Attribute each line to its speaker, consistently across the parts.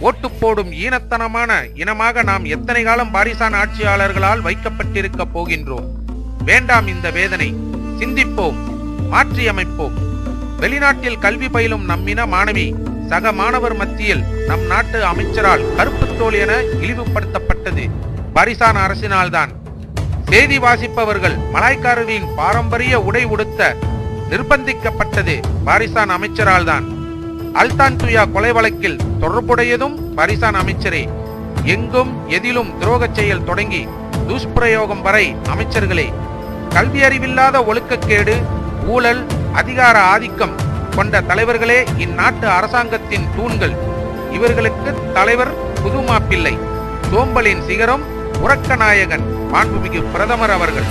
Speaker 1: ஓட்டு போடும் ஈனத்தனமான இனமாக நாம் எத்தனை காலம் பாரிசான் ஆட்சியாளர்களால் வைக்கப்பட்டிருக்க போகின்றோம்? வேண்டாம் இந்த வேதனை. சிந்திப்போம், மாற்றியமைப்போம். வெளிநாட்டில் கல்வி பயிலும் நம்மின மாணவி சக மாணவர் மத்தியில் நம் நாட்டு அமைச்சரால் கருப்பு தோல் என இழிவுபடுத்தப்பட்டது பாரிசான் அரசினால்தான். செய்தி வாசிப்பவர்கள் மலாய்க்காரர்களின் பாரம்பரிய உடை உடுத்த நிர்பந்திக்கப்பட்டது பாரிசான் அமைச்சரால் தான். அல்தான் துயா கொலை வழக்கில் தொடர்புடையதும் பாரிசான் அமைச்சரே. எங்கும் எதிலும் துரோக செயல் தொடங்கி துஷ்பிரயோகம் வரை அமைச்சர்களே. கல்வி அறிவில்லாத ஒழுக்கக்கேடு, ஊழல், அதிகார ஆதிக்கம் கொண்ட தலைவர்களே இந்நாட்டு அரசாங்கத்தின் தூண்கள். இவர்களுக்கு தலைவர் புதுமாப்பிள்ளை, சோம்பலின் சிகரம் உறக்க நாயகன் மாண்புமிகு பிரதமர் அவர்கள்.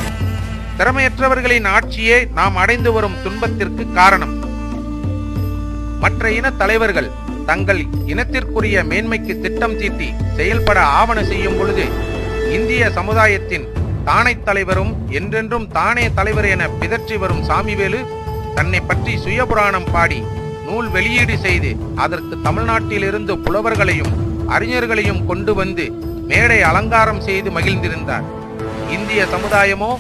Speaker 1: திறமையற்றவர்களின் ஆட்சியே நாம் அடைந்து வரும் துன்பத்திற்கு காரணம். மற்ற இன தலைவர்கள் தங்கள் இனத்திற்குரிய மேன்மைக்கு திட்டம் தீட்டி செயல்பட ஆவண செய்யும் பொழுது இந்திய சமுதாயத்தின் தானே தலைவரும் என்றென்றும் தானே தலைவர் என பிதற்றி வரும் சாமிவேலு தன்னை பற்றி சுயபுராணம் பாடி நூல் வெளியீடு செய்து அதற்கு தமிழ்நாட்டிலிருந்து புலவர்களையும் அறிஞர்களையும் கொண்டு வந்து மேடை அலங்காரம் செய்து மகிழ்ந்திருந்தார். இந்திய சமுதாயமோ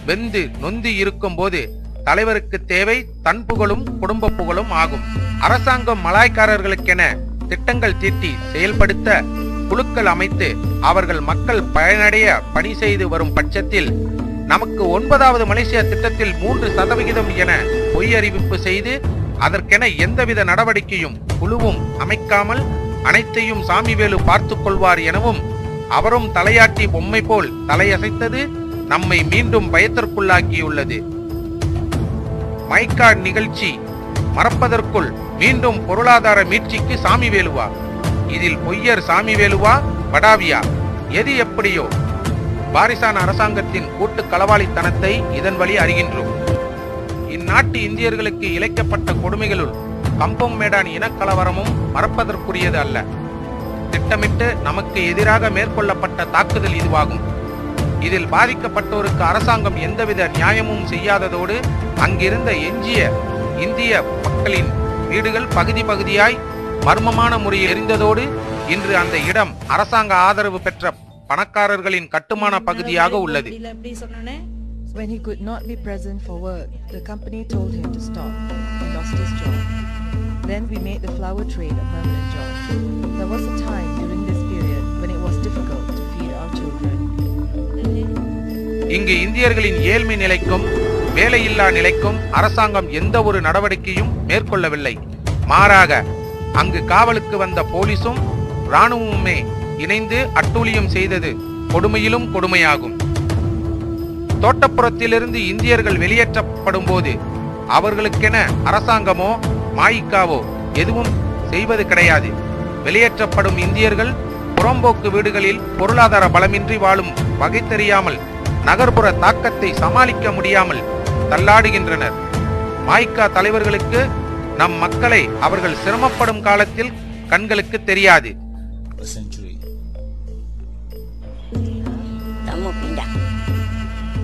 Speaker 1: வெந்து நொந்து இருக்கும் போது தலைவருக்கு தேவை தன் புகழும் குடும்ப புகழும் ஆகும். அரசாங்கம் மலாய்க்காரர்களுக்கென திட்டங்கள் தீட்டி செயல்படுத்த குழுக்கள் அமைத்து அவர்கள் மக்கள் பயனடைய பணி செய்து வரும் பட்சத்தில் நமக்கு 9வது மலேசியா திட்டத்தில் 3% என பொய் அறிவிப்பு செய்து அதற்கென எந்தவித நடவடிக்கையும் குழுவும் அமைக்காமல் அனைத்தையும் சாமிவேலு பார்த்து கொள்வார் எனவும் அவரும் தலையாட்டி பொம்மை போல் தலையசைத்தது நம்மை மீண்டும் பயத்திற்குள்ளாக்கியுள்ளது. மைக்காட் நிகழ்ச்சி மறப்பதற்குள் மீண்டும் பொருளாதார மீட்சிக்கு சாமிவேலுவா? இதில் பொய்யர் சாமிவேலுவா படாவியா? எது எப்படியோ பாரிசான் அரசாங்கத்தின் கூட்டு களவாளித்தனத்தை இதன் வழி அறிகின்றோம். இந்நாட்டு இந்தியர்களுக்கு இழைக்கப்பட்ட கொடுமைகளுள் கம்பம் மேடான் இனக்கலவரமும் மறப்பதற்குரியது அல்ல. திட்டமிட்டு நமக்கு எதிராக மேற்கொள்ளப்பட்ட தாக்குதல் இதுவாகும். இதில் பாதிக்கப்பட்டோருக்கு அரசாங்கம் எந்தவித நியாயமும் செய்யாததோடு அங்கிருந்த எஞ்சிய இந்திய மக்களின் வீடுகள் பகுதி பகுதியாய் மர்மமான முறையில் எரிந்ததோடு இன்று அந்த இடம் அரசாங்க ஆதரவு பெற்ற பணக்காரர்களின் கட்டுமான பகுதியாக உள்ளது.
Speaker 2: When he could not be present for work, the company told him to stop. He lost his job. Then we made the flower trade a permanent job. There was a time during this period when it was difficult to feed our children.
Speaker 1: இங்கு இந்தியர்களின் ஏழ்மை நிலைக்கும் வேலையில்லா நிலைக்கும் அரசாங்கம் எந்த ஒரு நடவடிக்கையும் மேற்கொள்ளவில்லை. மாறாக அங்கு காவலுக்கு வந்த போலீசும் இராணுவமுமே இணைந்து அட்டூழியம் செய்தது கொடுமையிலும் கொடுமையாகும். தோட்டப்புறத்திலிருந்து இந்தியர்கள் வெளியேற்றப்படும் போது அவர்களுக்கென அரசாங்கமோ மாயிக்காவோ எதுவும் செய்வது கிடையாது. வெளியேற்றப்படும் இந்தியர்கள் புறம்போக்கு வீடுகளில் பொருளாதார பலமின்றி வாழும் வகை தெரியாமல் நகர்ப்புற தாக்கத்தை சமாளிக்க முடியாமல் தள்ளாடுகின்றனர். மாய்க்கா தலைவர்களுக்கு நம் மக்களை அவர்கள் சிரமப்படும் காலத்தில் கண்களுக்கு தெரியாது.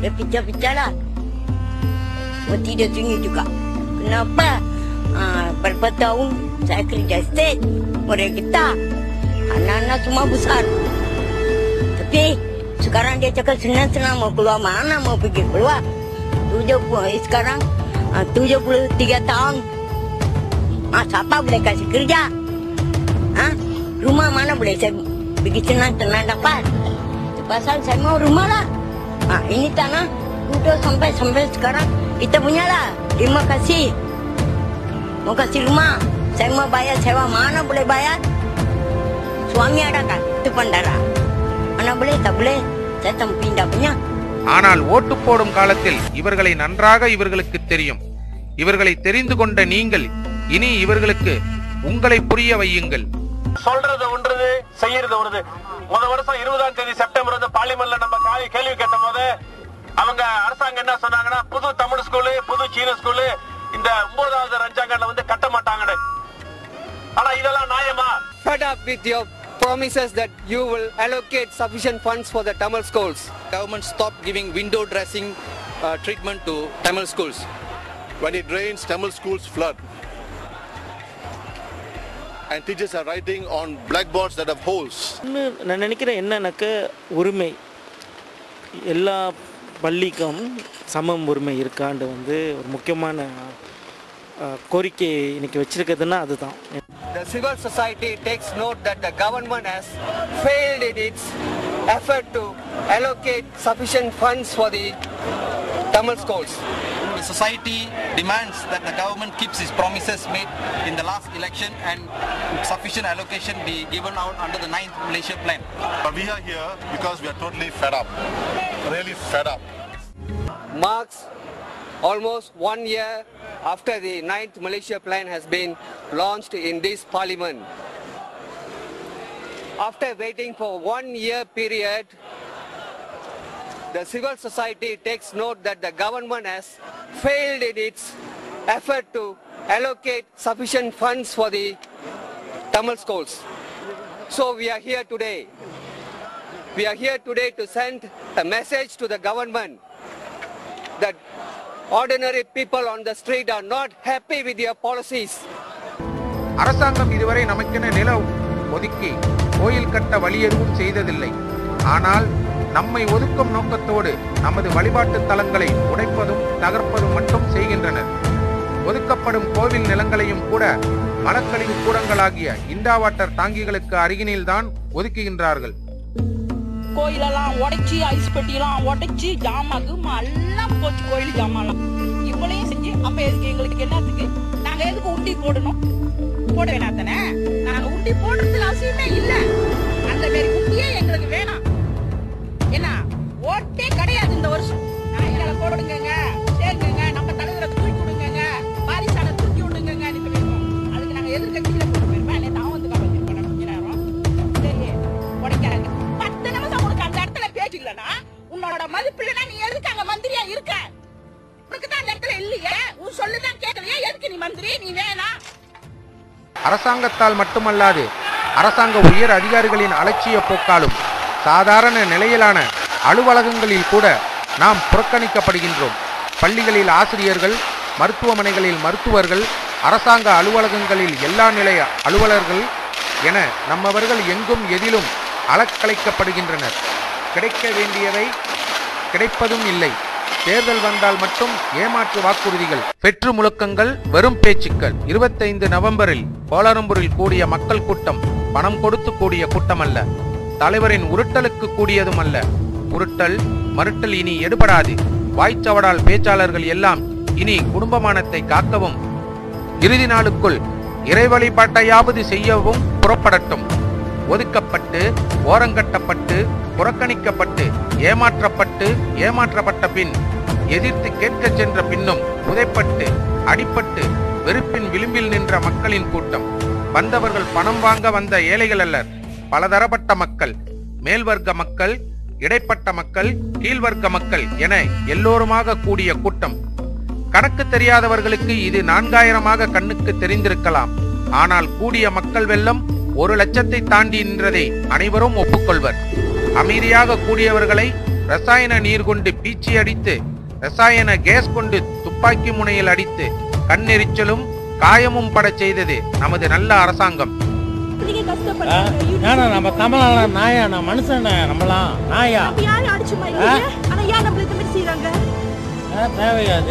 Speaker 3: Dia pecah-pecah lah. Berarti dia tinggi juga. Kenapa? Berapa tahun saya kerja state. Mereka kita. Anak-anak semua besar. Tapi sekarang dia cakap senang-senang mau keluar mana, mau pergi keluar. Sekarang 73 tahun. Siapa boleh kasih kerja? Rumah mana boleh saya pergi senang-senang dapat? Pasal saya mau rumah lah. Ini tanah udah sampai sekarang kita punya lah. Terima kasih. Mau kasih rumah. Saya mau bayar sewa mana boleh bayar? Suami ada kan? Itu bandara. Mana boleh tak boleh? Saya tak pindah punya.
Speaker 1: ஆனால் ஓட்டு போடும் காலத்தில் இவர்களை நன்றாக இவர்களுக்கு தெரியும். இவர்களை தெரிந்து கொண்ட நீங்கள் இனி இவர்களுக்கு உங்களை புரிய வையுங்கள்.
Speaker 4: சொல்றது ஒன்றது செய்யறது ஒன்று. முதல் வருஷம் 20ஆம் தேதி செப்டம்பர் வந்து பார்லிமெண்ட்ல நம்ம கேள்வி கேட்ட போது அவங்க அரசாங்கம் என்ன சொன்னாங்கன்னா புது தமிழ் ஸ்கூலு புது சீன ஸ்கூலு இந்த 9வது ரஞ்சாங்கல்ல வந்து கட்ட மாட்டாங்கன்னு. ஆனா இதெல்லாம் நியாயமா?
Speaker 5: Fed up with your promises that you will allocate sufficient funds for the Tamil schools.
Speaker 6: Government stopped giving window dressing treatment to Tamil schools.
Speaker 7: When it rains, Tamil schools flood. and teachers are writing on blackboards that have holes.
Speaker 8: நான் நினைக்கிறேன் என்னன்னாக்க உரிமை எல்லா பள்ளிக்கும் சமம் உரிமை இருக்காண்டு வந்து ஒரு முக்கியமான கோரிக்கை இன்னைக்கு வச்சிருக்கிறதுனா அதுதான்.
Speaker 5: The civil society takes note that the government has failed in its effort to allocate sufficient funds for the Tamil schools.
Speaker 6: The society demands that the government keeps its promises made in the last election and sufficient allocation be given out under the 9th Malaysia Plan.
Speaker 7: But we are here because we are totally fed up, really fed up.
Speaker 5: Marks almost 1 year after the 9th Malaysia Plan has been launched in this parliament. After waiting for 1 year period, the civil society takes note that the government has failed in its effort to allocate sufficient funds for the Tamil schools. So we are here today. We are here today to send a message to the government that ordinary people on the street are not happy with their policies.
Speaker 1: அரசாங்கம் இதுவரை நமக்கென நில ஒதுக்கி கோயில் கட்ட வழி எதுவும் செய்ததில்லை. ஆனால் நம்மை ஒதுக்கும் நோக்கத்தோடு நமது வழிபாட்டு தலங்களை உடைப்பதும் தகர்ப்பதும் மட்டும் செய்கின்றனர். ஒதுக்கப்படும் கோவில் நிலங்களையும் கூட மலக்கழிவு கூடங்களாகிய இண்டா வாட்டர் தாங்கிகளுக்கு அருகினில்தான் ஒதுக்குகின்றார்கள்.
Speaker 9: கோயிலெல்லாம் உடைச்சி ஐஸ் பெட்டியெல்லாம் உடைச்சி ஜாமாக்கு எல்லாம் போச்சு. கோயில் ஜாமான்லாம் இவ்வளையும் செஞ்சு அப்ப எதுக்கு எங்களுக்கு என்னத்துக்கு? நாங்க எதுக்கு உண்டி போடணும்? போட வேணாத்தானே? நாங்க உண்டி போடுறதுக்கு அவசியமே இல்ல. அந்த மாதிரி உண்டியே எங்களுக்கு வேணாம். என்ன ஓட்டே கிடையாது இந்த வருஷம். எங்களை போடுங்க, சேர்ந்துங்க, நம்ம தலைவரை தூக்கி விடுங்க, பாரிசான தூக்கி விடுங்க. அதுக்கு நாங்க எதிர்கட்சியில போட்டு போயிருப்போம். நேற்று அவன் வந்து காப்பாற்றிருப்போம். சரி உடைக்காது 10 நிமிஷம் உனக்கு அந்த இடத்துல பேச்சுக்கலன்னா உன்னோட மதிப்பு இல்லைன்னா நீ எதுக்கு அங்க மந்திரியா இருக்க? உனக்கு தான் அந்த இடத்துல இல்லையே. உன் சொல்லுதான் கேட்கலையே. எதுக்கு நீ மந்திரி? நீ வேணாம்.
Speaker 1: அரசாங்கத்தால் மட்டுமல்லாது அரசாங்க உயர் அதிகாரிகளின் அலட்சிய போக்காலும் சாதாரண நிலையிலான அலுவலகங்களில் கூட நாம் புறக்கணிக்கப்படுகின்றோம். பள்ளிகளில் ஆசிரியர்கள், மருத்துவமனைகளில் மருத்துவர்கள், அரசாங்க அலுவலகங்களில் எல்லா நிலை அலுவலர்கள் என நம்மவர்கள் எங்கும் எதிலும் அலக்கழைக்கப்படுகின்றனர். கிடைக்க வேண்டியவை கிடைப்பதும் இல்லை. தேர்தல் வந்தால் மட்டும் ஏமாற்று வாக்குறுதிகள், வெற்று முழக்கங்கள், வெறும் பேச்சுக்கள். 25 நவம்பரில் கோலாலம்பூரில் கூடிய மக்கள் கூட்டம் பணம் கொடுத்து கூடிய கூட்டம் அல்ல. தலைவரின் உருட்டலுக்கு கூடியதும் அல்ல. உருட்டல் மறுட்டல் இனி எடுபடாது. வாய்ச்சவடால் பேச்சாளர்கள் எல்லாம் இனி குடும்பமானத்தை காக்கவும் இறுதி நாளுக்குள் இறை வழிபாட்டையாவது செய்யவும் புறப்படட்டும். ஒதுக்கப்பட்டு, ஓரங்கட்டப்பட்டு, புறக்கணிக்கப்பட்டு, ஏமாற்றப்பட்ட பின் எதிர்த்து கேட்கச் சென்ற பின்னும் புதைப்பட்டு, அடிப்பட்டு, வெறுப்பின் விளிம்பில் நின்ற மக்களின் கூட்டம். வந்தவர்கள் பணம் வாங்க வந்த ஏழைகள் அல்லர். பலதரப்பட்ட மக்கள், மேல்வர்க்க மக்கள், இடைப்பட்ட மக்கள், கீழ்வர்க்க மக்கள் என எல்லோருமாக கூடிய கூட்டம். கணக்கு தெரியாதவர்களுக்கு இது 4000 கண்ணுக்கு தெரிந்திருக்கலாம். ஆனால் கூடிய மக்கள் வெள்ளம் 1 லட்சத்தை தாண்டி நின்றதை அனைவரும் ஒப்புக்கொள்வர். அமைதியாக கூடியவர்களை ரசாயன நீர் கொண்டு பீச்சி அடித்து, ரசாயன கேஸ் கொண்டு துப்பாக்கி முனையில் அடித்து, கண்ணெரிச்சலும் காயமும் பட செய்தது நமது நல்ல அரசாங்கம்.
Speaker 10: நம்ம தமிழ் நாயா, நான் மனுஷன், நம்மளாம் நாயா தேவையாது.